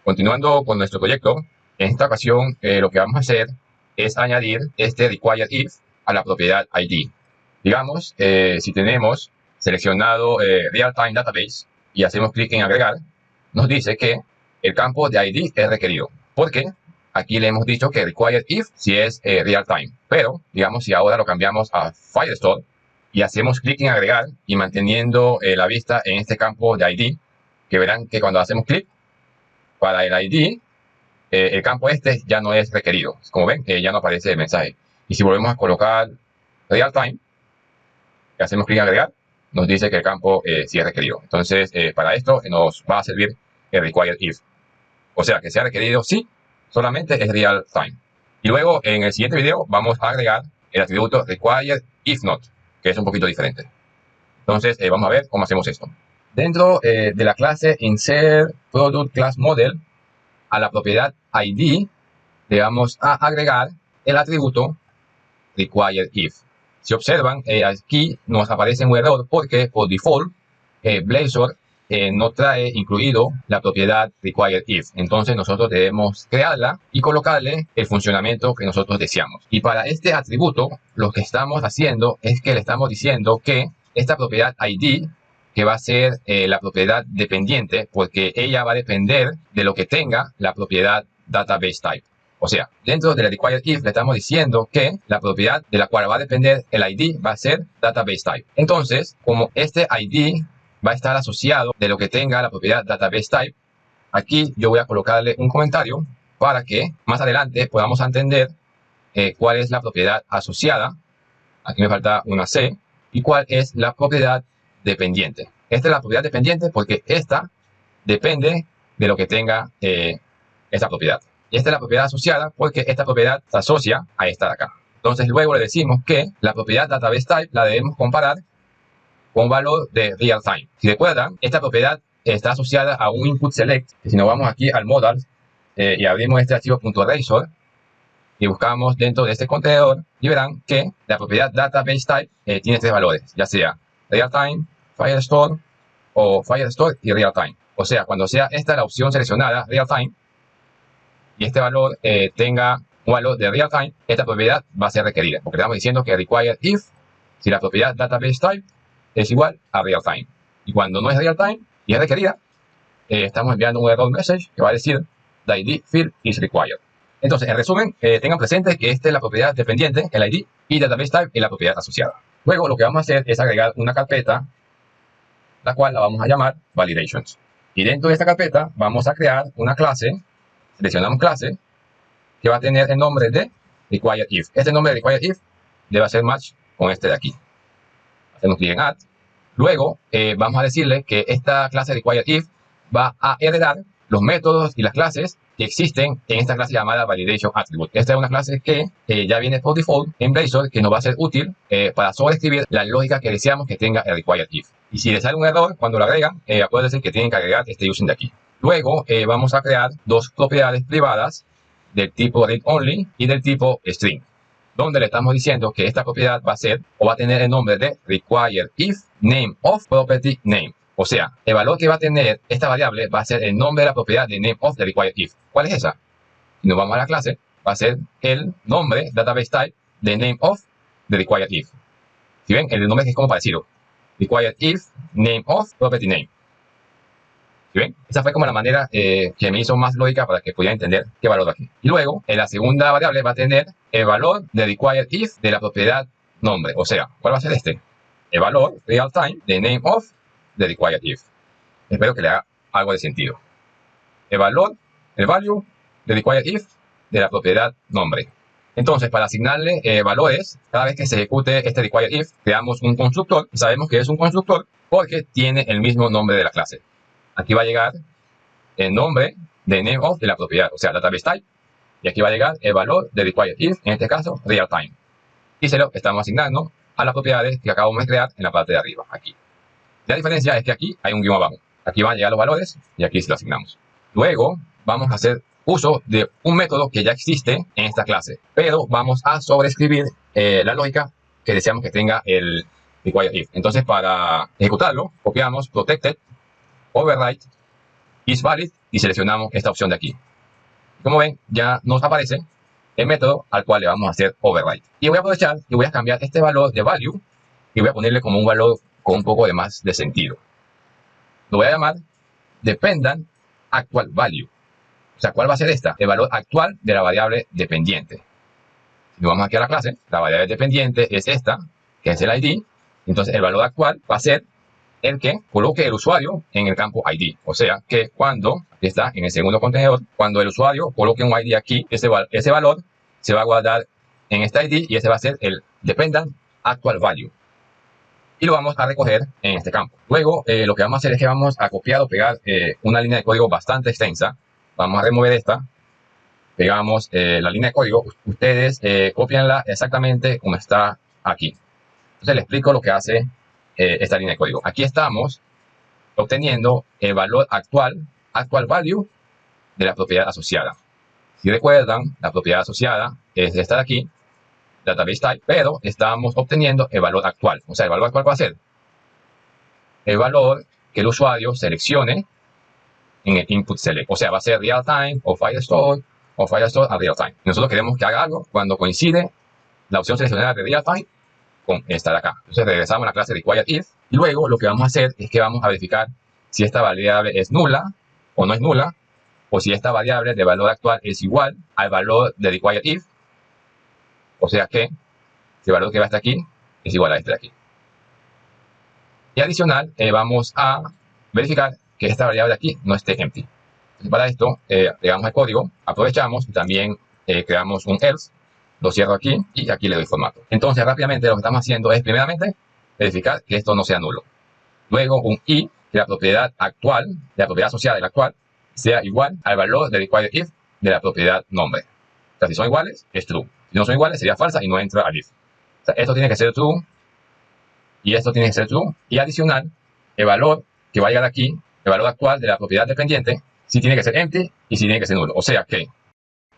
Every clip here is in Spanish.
Continuando con nuestro proyecto, en esta ocasión lo que vamos a hacer es añadir este required if a la propiedad ID. Digamos, si tenemos seleccionado Real-Time Database y hacemos clic en agregar, nos dice que el campo de ID es requerido. ¿Por qué? Aquí le hemos dicho que required if si es real-time. Pero, digamos, si ahora lo cambiamos a Firestore y hacemos clic en agregar y manteniendo la vista en este campo de ID, que verán que cuando hacemos clic para el ID, el campo este ya no es requerido. Como ven, ya no aparece el mensaje. Y si volvemos a colocar real time, y hacemos clic en agregar, nos dice que el campo sí es requerido. Entonces, para esto nos va a servir el required if. O sea, que sea requerido sí, solamente es real time. Y luego, en el siguiente video, vamos a agregar el atributo required if not, que es un poquito diferente. Entonces, vamos a ver cómo hacemos esto. Dentro de la clase insert product class model, a la propiedad ID le vamos a agregar el atributo required if. Si observan, aquí nos aparece un error porque por default Blazor no trae incluido la propiedad required if. Entonces nosotros debemos crearla y colocarle el funcionamiento que nosotros deseamos. Y para este atributo lo que estamos haciendo es que le estamos diciendo que esta propiedad ID, que va a ser la propiedad dependiente, porque ella va a depender de lo que tenga la propiedad database type. O sea, dentro de la required if le estamos diciendo que la propiedad de la cual va a depender el ID va a ser database type. Entonces, como este ID va a estar asociado de lo que tenga la propiedad database type, aquí yo voy a colocarle un comentario para que más adelante podamos entender cuál es la propiedad asociada. Aquí me falta una C. Y cuál es la propiedad dependiente. Esta es la propiedad dependiente porque esta depende de lo que tenga esta propiedad. Y esta es la propiedad asociada porque esta propiedad se asocia a esta de acá. Entonces luego le decimos que la propiedad database type la debemos comparar con valor de real time. Si recuerdan, esta propiedad está asociada a un input select. Si nos vamos aquí al modal y abrimos este archivo .razor y buscamos dentro de este contenedor, y verán que la propiedad database type tiene tres valores, ya sea real time, Firestore o Firestore y real time. O sea, cuando sea esta la opción seleccionada, real time, y este valor tenga un valor de real time, esta propiedad va a ser requerida, porque estamos diciendo que required if si la propiedad database type es igual a real time. Y cuando no es real time y es requerida, estamos enviando un error message que va a decir the ID field is required. Entonces, en resumen, tengan presente que esta es la propiedad dependiente, el ID, y database type es la propiedad asociada. Luego, lo que vamos a hacer es agregar una carpeta, la cual la vamos a llamar validations. Y dentro de esta carpeta vamos a crear una clase, seleccionamos clase, que va a tener el nombre de required if. Este nombre de required if debe hacer match con este de aquí. Hacemos clic en add. Luego, vamos a decirle que esta clase required if va a heredar los métodos y las clases que existen en esta clase llamada Validation Attribute. Esta es una clase que ya viene por default en Blazor, que nos va a ser útil para sobreescribir la lógica que deseamos que tenga el required if. Y si les sale un error cuando lo agregan, acuérdense que tienen que agregar este using de aquí. Luego vamos a crear dos propiedades privadas del tipo read only y del tipo string, donde le estamos diciendo que esta propiedad va a ser o va a tener el nombre de required if name of property name. O sea, el valor que va a tener esta variable va a ser el nombre de la propiedad de name of the required if. ¿Cuál es esa? Si nos vamos a la clase, va a ser el nombre database type de name of the required if. Si ven, el nombre es como parecido. Required if name of property name. ¿Sí ven? Esa fue como la manera que me hizo más lógica para que pudiera entender qué valor aquí. Y luego, en la segunda variable va a tener el valor de required if de la propiedad nombre. O sea, ¿cuál va a ser este? El valor real time de name of the required if. Espero que le haga algo de sentido. El valor, el value de required if de la propiedad nombre. Entonces, para asignarle valores, cada vez que se ejecute este required if, creamos un constructor. Sabemos que es un constructor porque tiene el mismo nombre de la clase. Aquí va a llegar el nombre de name of de la propiedad, o sea, database type. Y aquí va a llegar el valor de required if, en este caso, real time. Y se lo estamos asignando a las propiedades que acabamos de crear en la parte de arriba, aquí. La diferencia es que aquí hay un guión abajo. Aquí van a llegar los valores y aquí se lo asignamos. Luego vamos a hacer uso de un método que ya existe en esta clase, pero vamos a sobreescribir la lógica que deseamos que tenga el required if. Entonces, para ejecutarlo, copiamos protected override is valid y seleccionamos esta opción de aquí. Como ven, ya nos aparece el método al cual le vamos a hacer override. Y voy a aprovechar y voy a cambiar este valor de value y voy a ponerle como un valor con un poco de más de sentido. Lo voy a llamar dependent actual value. O sea, ¿cuál va a ser esta? El valor actual de la variable dependiente. Si nos vamos aquí a la clase, la variable dependiente es esta, que es el ID. Entonces, el valor actual va a ser el que coloque el usuario en el campo ID. O sea, que cuando, aquí está, en el segundo contenedor, cuando el usuario coloque un ID aquí, ese valor se va a guardar en este ID y ese va a ser el dependent actual value. Y lo vamos a recoger en este campo. Luego, lo que vamos a hacer es que vamos a copiar o pegar una línea de código bastante extensa. Vamos a remover esta. Pegamos la línea de código. Ustedes copianla exactamente como está aquí. Entonces, les explico lo que hace esta línea de código. Aquí estamos obteniendo el valor actual value de la propiedad asociada. Si recuerdan, la propiedad asociada es esta de aquí, database type, pero estamos obteniendo el valor actual. O sea, el valor actual va a ser el valor que el usuario seleccione en el input select. O sea, va a ser real time o Firestore a real time. Nosotros queremos que haga algo cuando coincide la opción seleccionada de real time con esta de acá. Entonces regresamos a la clase required if y luego lo que vamos a hacer es que vamos a verificar si esta variable es nula o no es nula, o si esta variable de valor actual es igual al valor de required if. O sea que el valor que va hasta aquí es igual a este de aquí. Y adicional, vamos a verificar que esta variable de aquí no esté empty. Entonces, para esto, pegamos el código, aprovechamos y también creamos un else, lo cierro aquí y aquí le doy formato. Entonces, rápidamente lo que estamos haciendo es, primeramente, verificar que esto no sea nulo. Luego, un i, que la propiedad actual, de la propiedad asociada de la actual, sea igual al valor de required if de la propiedad nombre. O sea, si son iguales, es true. Si no son iguales, sería falsa y no entra al if. O sea, esto tiene que ser true y esto tiene que ser true. Y adicional, el valor que va a llegar aquí, el valor actual de la propiedad dependiente, sí tiene que ser empty y sí tiene que ser nulo. O sea que,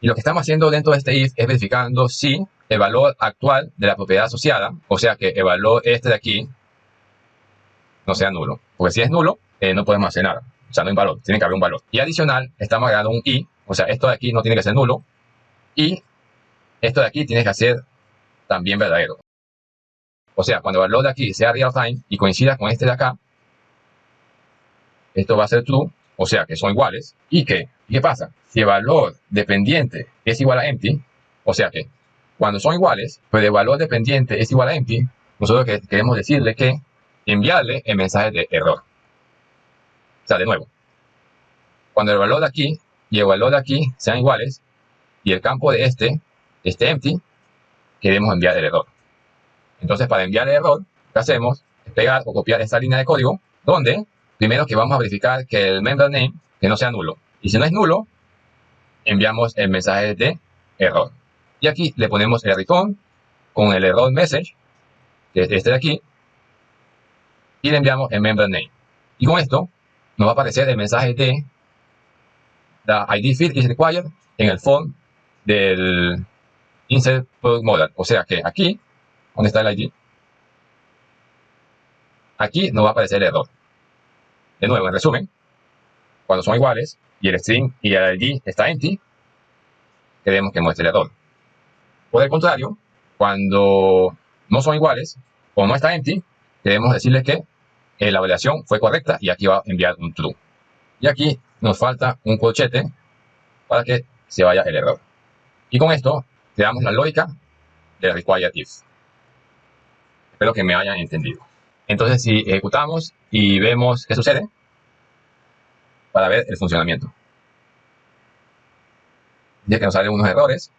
y lo que estamos haciendo dentro de este if es verificando si el valor actual de la propiedad asociada, o sea que el valor este de aquí, no sea nulo. Porque si es nulo, no podemos hacer nada. O sea, no hay valor, tiene que haber un valor. Y adicional, estamos agregando un i, o sea, esto de aquí no tiene que ser nulo. Y esto de aquí tiene que ser también verdadero. O sea, cuando el valor de aquí sea real time y coincida con este de acá, esto va a ser true, o sea que son iguales. ¿Y qué pasa? Si el valor dependiente es igual a empty, o sea que cuando son iguales, pero el valor dependiente es igual a empty, nosotros queremos decirle que enviarle el mensaje de error. O sea, de nuevo, cuando el valor de aquí y el valor de aquí sean iguales y el campo de este esté empty, queremos enviar el error. Entonces, para enviar el error, lo que hacemos es pegar o copiar esta línea de código, donde primero que vamos a verificar que el member name que no sea nulo. Y si no es nulo, enviamos el mensaje de error. Y aquí le ponemos el return con el error message, que es este de aquí, y le enviamos el member name. Y con esto nos va a aparecer el mensaje de the ID field is required en el form del insert product model. O sea que aquí, ¿dónde está el ID? Aquí nos va a aparecer el error. De nuevo, en resumen, cuando son iguales y el string y el ID está empty, queremos que muestre el error. Por el contrario, cuando no son iguales o no está empty, queremos decirle que la validación fue correcta y aquí va a enviar un true. Y aquí nos falta un corchete para que se vaya el error. Y con esto creamos la lógica de required if. Espero que me hayan entendido. Entonces, si ejecutamos y vemos qué sucede, para ver el funcionamiento. Ya que nos salen unos errores.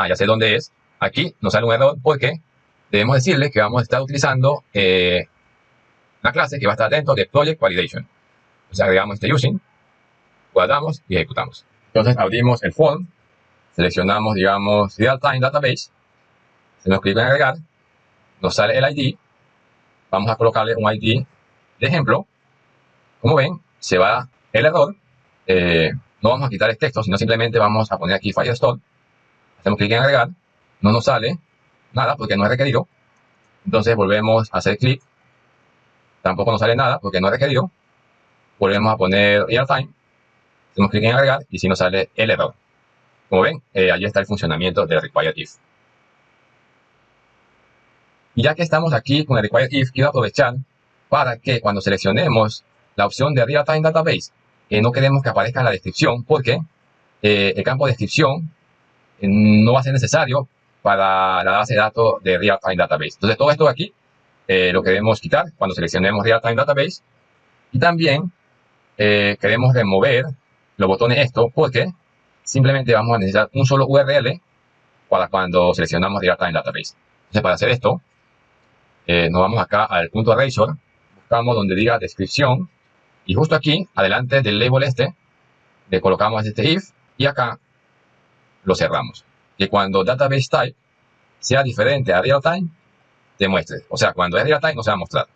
Ya sé dónde es. Aquí nos sale un error porque debemos decirle que vamos a estar utilizando una clase que va a estar dentro de Project Validation. Entonces agregamos este using, guardamos y ejecutamos. Entonces abrimos el form, seleccionamos, digamos, Real Time Database, hacemos clic en agregar, nos sale el ID, vamos a colocarle un ID de ejemplo. Como ven, se va el error. No vamos a quitar el texto, sino simplemente vamos a poner aquí Firestore. Hacemos clic en agregar, no nos sale nada porque no es requerido. Entonces volvemos a hacer clic, tampoco nos sale nada porque no es requerido. Volvemos a poner real time hacemos clic en agregar y si nos sale el error. Como ven, allí está el funcionamiento del required if. Y ya que estamos aquí con el required if, quiero aprovechar para que cuando seleccionemos la opción de Real Time Database, no queremos que aparezca en la descripción porque el campo de descripción no va a ser necesario para la base de datos de Real Time Database. Entonces todo esto de aquí lo queremos quitar cuando seleccionemos Real Time Database. Y también queremos remover los botones esto porque simplemente vamos a necesitar un solo URL para cuando seleccionamos Real Time Database. Entonces para hacer esto, nos vamos acá al punto Razor, buscamos donde diga descripción y justo aquí, adelante del label este, le colocamos este if y acá lo cerramos. Que cuando database type sea diferente a real time, te muestre. O sea, cuando es real time no se va a mostrar.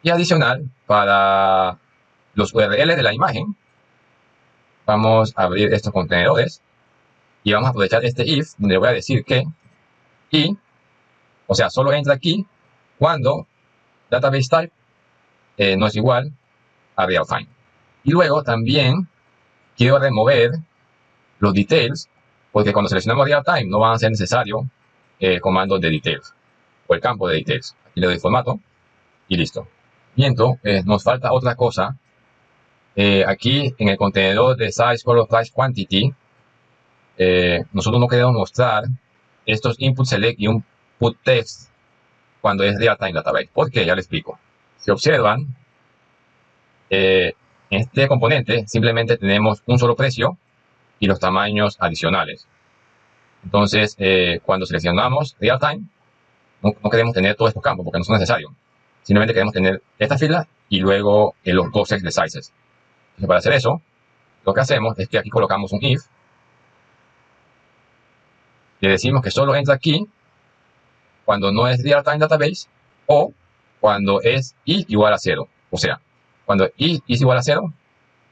Y adicional, para los URLs de la imagen, vamos a abrir estos contenedores y vamos a aprovechar este if donde le voy a decir que y, o sea, solo entra aquí cuando database type no es igual a real time. Y luego también quiero remover los details porque cuando seleccionamos real time no van a ser necesarios comandos de details o el campo de details. Aquí le doy formato y listo. Miento, nos falta otra cosa. Aquí en el contenedor de size, color, price, quantity, nosotros no queremos mostrar estos input select y un put text cuando es real time database. ¿Por qué? Ya les explico. Si observan, en este componente simplemente tenemos un solo precio y los tamaños adicionales. Entonces, cuando seleccionamos real time, no queremos tener todos estos campos porque no son necesarios. Simplemente queremos tener esta fila y luego los dos sets de sizes. Entonces, para hacer eso, lo que hacemos es que aquí colocamos un if. Le decimos que solo entra aquí cuando no es real time database o cuando es i igual a 0. O sea, cuando i es igual a 0,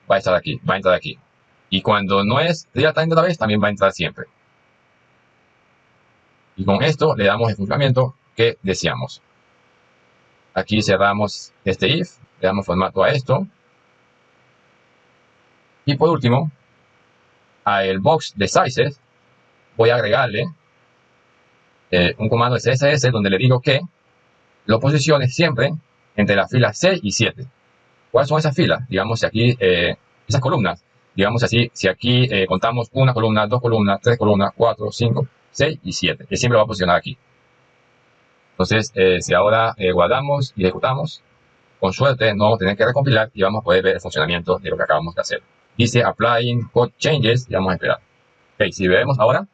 va a estar aquí, va a entrar aquí. Y cuando no es real time database, también va a entrar siempre. Y con esto le damos el funcionamiento que deseamos. Aquí cerramos este if, le damos formato a esto. Y por último, a el box de sizes, voy a agregarle un comando de CSS donde le digo que lo posicione siempre entre las filas 6 y 7. ¿Cuáles son esas filas? Digamos, si aquí, esas columnas, digamos así, si aquí contamos una columna, dos columnas, tres columnas, 4, 5, 6 y 7, que siempre va a posicionar aquí. Entonces, si ahora guardamos y ejecutamos, con suerte no vamos a tener que recompilar y vamos a poder ver el funcionamiento de lo que acabamos de hacer. Dice Applying Code Changes y vamos a esperar. Ok, si vemos ahora,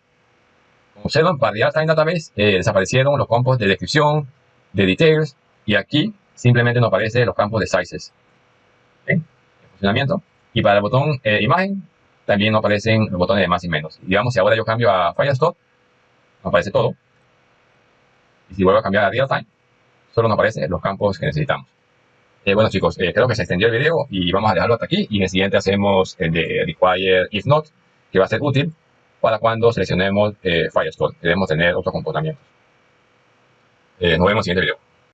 como observan, para Real Time Database desaparecieron los campos de descripción, de details, y aquí simplemente nos aparecen los campos de sizes. ¿Okay? El funcionamiento. Y para el botón imagen, también nos aparecen los botones de más y menos. Digamos, si ahora yo cambio a Firestore, nos aparece todo. Y si vuelvo a cambiar a Real Time, solo nos aparecen los campos que necesitamos. Bueno chicos, creo que se extendió el video y vamos a dejarlo hasta aquí. Y en el siguiente hacemos el de Require If Not, que va a ser útil para cuando seleccionemos Firestore. Debemos tener otros comportamientos. Nos vemos en el siguiente video.